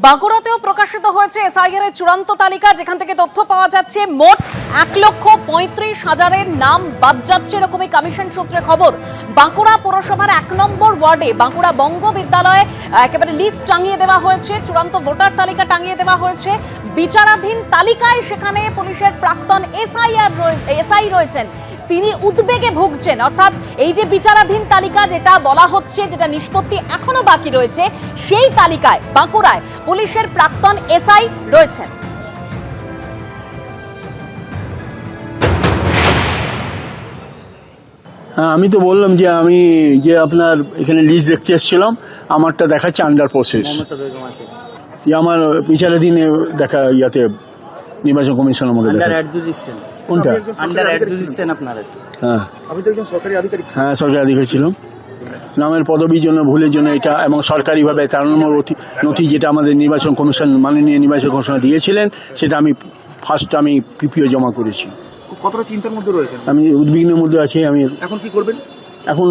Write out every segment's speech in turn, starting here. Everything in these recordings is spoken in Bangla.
বাঁকুড়াতেও প্রকাশিত হয়েছে এসআইআর এর চূড়ান্ত তালিকা, যেখান থেকে তথ্য পাওয়া যাচ্ছে মোট 1,35,000-এর নাম বাদ যাচ্ছে, এরকমই কমিশন সূত্রে খবর। বাঁকুড়া পুরসভার 1 নম্বর ওয়ার্ডে বাঁকুড়া বঙ্গ বিদ্যালয়ে একেবারে লিস্ট টাঙিয়ে দেওয়া হয়েছে, চূড়ান্ত ভোটার তালিকা টাঙিয়ে দেওয়া হয়েছে। বিচারাধীন তালিকায় সেখানে পুলিশের প্রাক্তন এসআই রয়েছেন, তিনি উদ্বেগে ভুগছেন। অর্থাৎ এই যে বিচারাধীন তালিকা যেটা বলা হচ্ছে, যেটা নিষ্পত্তি এখনো বাকি রয়েছে, সেই তালিকায় বাঁকুড়ায় পুলিশের প্রাক্তন এসআই রয়েছেন। হ্যাঁ, আমি তো বললাম যে আমি যে আপনার এখানে লিস্ট দেখতে এসেছিলাম, আমারটা দেখাচ্ছে আন্ডার প্রসেস। আমার বিচারাধীন দেখা ইয়াতে নির্বাচন কমিশন আমাকে দেখাচ্ছে। কোনটা? হ্যাঁ, আমি তো একজন সরকারি আধিকারিক। হ্যাঁ, সরকারি আধিকারিক ছিলাম। নামের পদবীর জন্য, ভুলের জন্য এটা, এবং সরকারিভাবে 13 নম্বর নথি যেটা আমাদের নির্বাচন কমিশন, মাননীয় নির্বাচন কমিশন দিয়েছিলেন, সেটা আমি পিপিও জমা করেছি। কতটা চিন্তার মধ্যে রয়েছেন? আমি উদ্বিগ্নের মধ্যে আছি। আমি এখন কি করবেন? এখন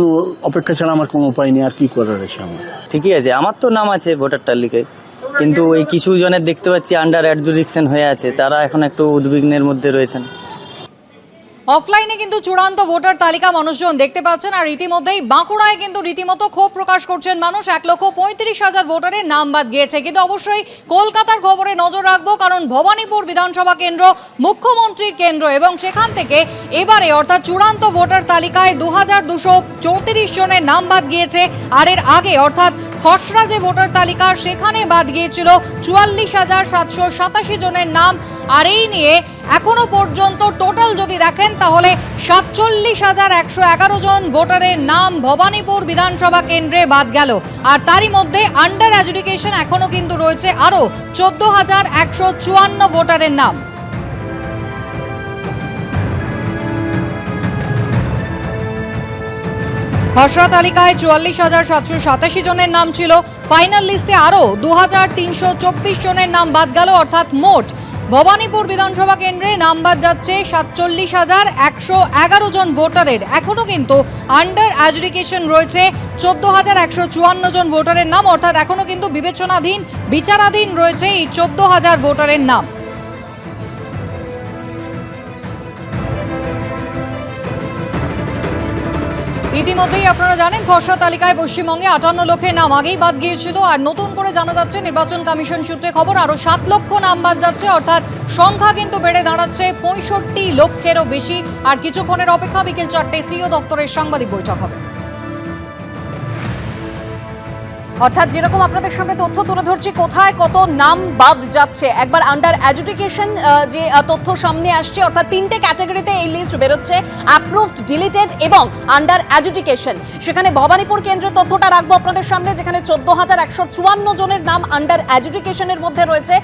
অপেক্ষা ছাড়া আমার কোনো উপায় নেই, আর কি করার আছে আমার। ঠিকই আছে, আমার তো নাম আছে ভোটার তালিকায়, কিন্তু ওই কিছু জনের দেখতে পাচ্ছি আন্ডার অ্যাডজুডিকশন হয়ে আছে, তারা এখন একটু উদ্বিগ্নের মধ্যে রয়েছেন। অফলাইনে কিন্তু চূড়ান্ত ভোটার তালিকা মানুষজন দেখতে পাচ্ছেন, আর ইতিমধ্যেই বাঁকুড়ায় কিন্তু রীতিমতো ক্ষোভ প্রকাশ করছেন মানুষ। 1,35,000 ভোটারের নাম বাদ গিয়েছে। কিন্তু অবশ্যই কলকাতার খবরে নজর রাখবো, কারণ ভবানীপুর বিধানসভা কেন্দ্র মুখ্যমন্ত্রীর কেন্দ্র, এবং সেখান থেকে এবারে অর্থাৎ চূড়ান্ত ভোটার তালিকায় 2,234 জনের নাম বাদ গিয়েছে। আর এর আগে অর্থাৎ খসড়া যে ভোটার তালিকা, সেখানে বাদ গিয়েছিল 44,787 জনের নাম। আর এই নিয়ে এখনো পর্যন্ত টোটাল যদি দেখেন, তাহলে 47,111 জন ভোটারের নাম ভবানীপুর বিধানসভা কেন্দ্রে বাদ গেল। আর তারই মধ্যে আন্ডার অ্যাডজুডিকেশন এখনো কিন্তু রয়েছে আরো 14,154 ভোটারের নাম। খসড়া তালিকায় 44,787 জনের নাম ছিল, ফাইনাল লিস্টে আরো 2,324 জনের নাম বাদ গেল। অর্থাৎ মোট ভবানীপুর বিধানসভা কেন্দ্রে নাম বাদ যাচ্ছে 47,111 জন ভোটারের। এখনো কিন্তু আন্ডার অ্যাডজুডিকেশন রয়েছে 14,154 জন ভোটারের নাম, অর্থাৎ এখনো কিন্তু বিচারাধীন রয়েছে এই 14,000 ভোটারের নাম। ইতিমধ্যেই আপনারা জানেন, খসড়া তালিকায় পশ্চিমবঙ্গে 58 লক্ষের নাম আগেই বাদ গিয়েছিল। আর নতুন করে জানা যাচ্ছে নির্বাচন কমিশন সূত্রে খবর, আরো 7 লক্ষ নাম বাদ যাচ্ছে। অর্থাৎ সংখ্যা কিন্তু বেড়ে দাঁড়াচ্ছে 65 লক্ষেরও বেশি। আর কিছুক্ষণের অপেক্ষা, বিকেল 4টে সিইও দপ্তরের সাংবাদিক বৈঠক হবে। অর্থাৎ যেরকম আপনাদের সামনে তথ্য তুলে ধরছি, কোথায় কত নাম বাদ যাচ্ছে, একবার আন্ডার অ্যাডজুডিকেশন যে তথ্য সামনে আসছে, অর্থাৎ 3টে ক্যাটাগরিতে এই লিস্ট বেরোচ্ছে, অ্যাপ্রুভড, ডিলিটেড এবং আন্ডার অ্যাডজুডিকেশন। সেখানে ভবানীপুর কেন্দ্রের তথ্যটা রাখবো আপনাদের সামনে, যেখানে 14,154 জনের নাম আন্ডার অ্যাডজুডিকেশনের মধ্যে রয়েছে।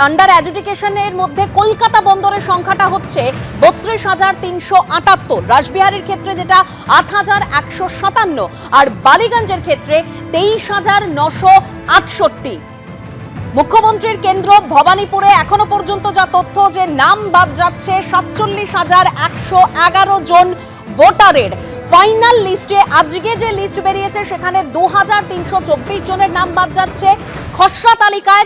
আন্ডার অ্যাডজুডিকেশনের মধ্যে কলকাতা বন্দরের সংখ্যাটা হচ্ছে 32,378, রাসবিহারীর ক্ষেত্রে যেটা 8,157, আর বালিগঞ্জের ক্ষেত্রে 23,968। মুখ্যমন্ত্রীর কেন্দ্র ভবানীপুরে এখনো পর্যন্ত যা তথ্য, যে নাম বাদ যাচ্ছে 47,111 জন ভোটারের। ফাইনাল লিস্টে আজকে যে লিস্ট বেরিয়েছে, সেখানে 2,324 জনের নাম বাদ যাচ্ছে। খসড়া তালিকায়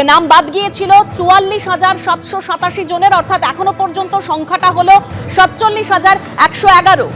নাম বাদ গিয়েছিল 44,787 জনের, অর্থাৎ এখনো পর্যন্ত সংখ্যাটা হলো 47,111।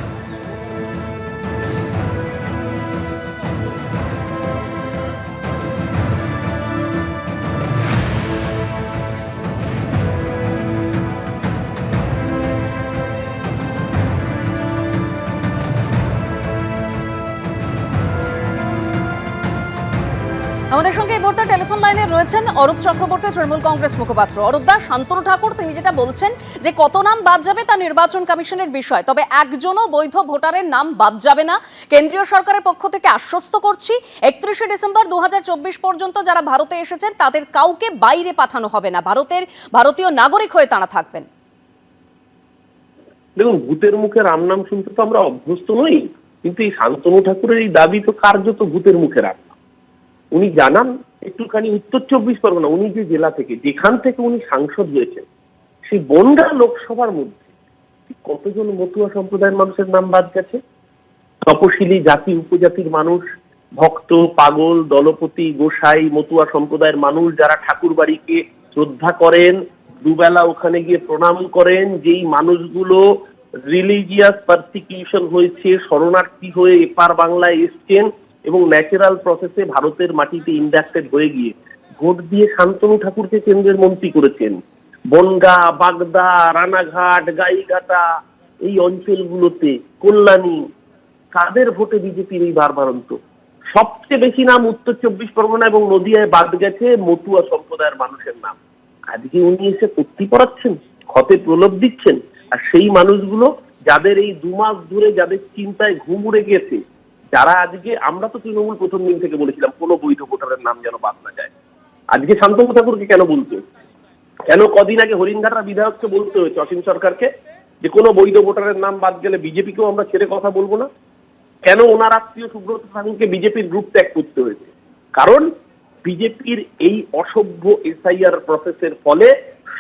আমাদের সঙ্গে এই মুহূর্তে টেলিফোন লাইনে রয়েছেন অরূপ চক্রবর্তী, তৃণমূল কংগ্রেস মুখপাত্র। অরূপ দা, শান্তনু ঠাকুর তিনি যেটা বলছেন যে কত নাম বাদ যাবে তা নির্বাচন কমিশনের বিষয়, তবে একজনও বৈধ ভোটারের নাম বাদ যাবে না। কেন্দ্রীয় সরকারের পক্ষ থেকে আশ্বস্ত করছি, 31শে ডিসেম্বর 2024 পর্যন্ত যারা ভারতে এসেছেন তাদের কাউকে বাইরে পাঠানো হবে না, ভারতীয় নাগরিক হয়ে তারা থাকবেন। দেখুন, ভূতের মুখে রাম নাম শুনতে তো আমরা অভ্যস্ত নই, কিন্তু এই শান্তনু ঠাকুরের এই দাবি তো কার্যত ভূতের মুখে রাম। উনি জানান একটুখানি উত্তর 24 পরগনা, উনি যে জেলা থেকে, যেখান থেকে উনি সাংসদ হয়েছেন, সেই বনগাঁ লোকসভার মধ্যে কতজন মতুয়া সম্প্রদায়ের মানুষের নাম বাদ গেছে। তপশিলি জাতি উপজাতির মানুষ ভক্ত, পাগল, দলপতি, গোসাই, মতুয়া সম্প্রদায়ের মানুষ যারা ঠাকুর বাড়িকে শ্রদ্ধা করেন, দুবেলা ওখানে গিয়ে প্রণাম করেন, যেই মানুষগুলো রিলিজিয়াস পারসিকিউশন হয়েছে, শরণার্থী হয়ে এপার বাংলায় এসছেন এবং ন্যাচারাল প্রসেসে ভারতের মাটিতে ইন্ডাক্টেড হয়ে গিয়ে ভোট দিয়ে শান্তনু ঠাকুরকে কেন্দ্রের মন্ত্রী করেছেন। বনগা, বাগদা, রানাঘাট, গাইঘাটা এই অঞ্চলগুলোতে, কল্যাণী, কাদের ভোটে বিজেপির এই বারবারন্ত? সবচেয়ে বেশি নাম উত্তর 24 পরগনা এবং নদিয়ায় বাদ গেছে মতুয়া সম্প্রদায়ের মানুষের নাম। আজকে উনি এসে কর্তি পড়াচ্ছেন, ক্ষতে প্রলোভ দিচ্ছেন। আর সেই মানুষগুলো যাদের এই 2 মাস ধরে যাদের চিন্তায় ঘুম উড়ে গেছে, যারা আজকে, আমরা তো তৃণমূল প্রথম দিন থেকে বলেছিলাম কোনো বৈধ ভোটারের নাম যেন বাদ না যায়। আজকে শান্তনু ঠাকুরকে কেন বলতে, কেন কদিন আগে হরিণঘাটার বিধায়ককে বলতে হয়েছে, অসীম সরকারকে, যে কোনো বৈধ ভোটারের নাম বাদ গেলে বিজেপিকেও আমরা ছেড়ে কথা বলবো না? কেন ওনার আত্মীয় সুব্রত সাহুকে বিজেপির গ্রুপ ত্যাগ করতে হয়েছে? কারণ বিজেপির এই অসভ্য এসআইআর প্রসেসের ফলে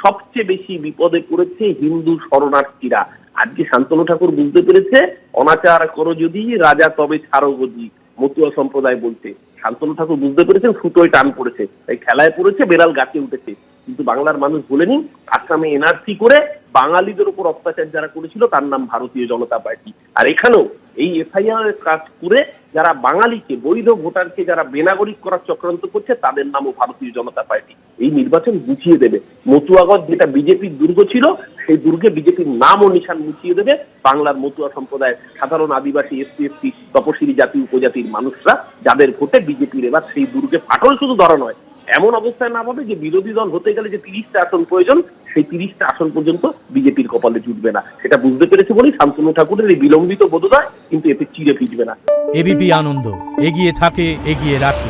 সবচেয়ে বেশি বিপদে পড়েছে হিন্দু শরণার্থীরা। আজকে শান্তনু ঠাকুর বুঝতে পেরেছে, অনাচার করো যদি রাজা তবে ছাড়ো গদি, মতুয়া সম্প্রদায় বলছে। শান্তনু ঠাকুর বুঝতে পেরেছেন সুতোয় টান পড়েছে, তাই খেলায় পড়েছে, বেড়াল গাছে উঠেছে। কিন্তু বাংলার মানুষ ভুলেনি, আসামে এনআরসি করে বাঙালিদের উপর অত্যাচার যারা করেছিল তার নাম ভারতীয় জনতা পার্টি। আর এখানেও এই এফআইআর কাজ করে যারা বাঙালিকে, বৈধ ভোটারকে যারা বেনাগরিক করার চক্রান্ত করছে তাদের নামও ভারতীয় জনতা পার্টি। এই নির্বাচন বুঝিয়ে দেবে মতুয়াগঞ্জ যেটা বিজেপির দুর্গ ছিল, সেই দুর্গে বিজেপির নাম ও নিশান মুছিয়ে দেবে বাংলার মতুয়া সম্প্রদায়, সাধারণ আদিবাসী, এসসি এসটি, তপশিলি জাতি উপজাতির মানুষরা, যাদের ভোটে বিজেপির এবার সেই দুর্গে ফাটল শুধু ধরা নয়, এমন অবস্থায় না পাবে যে বিরোধী দল হতে গেলে যে 30টা আসন প্রয়োজন, সেই 30টা আসন পর্যন্ত বিজেপির কপালে জুটবে না। সেটা বুঝতে পেরেছে বলেই শান্তনু ঠাকুরের এই বিলম্বিত বোধোদয় কিন্তু এতে চিড়ে ভিজবে না। এবিপি আনন্দ, এগিয়ে থাকে, এগিয়ে রাখে।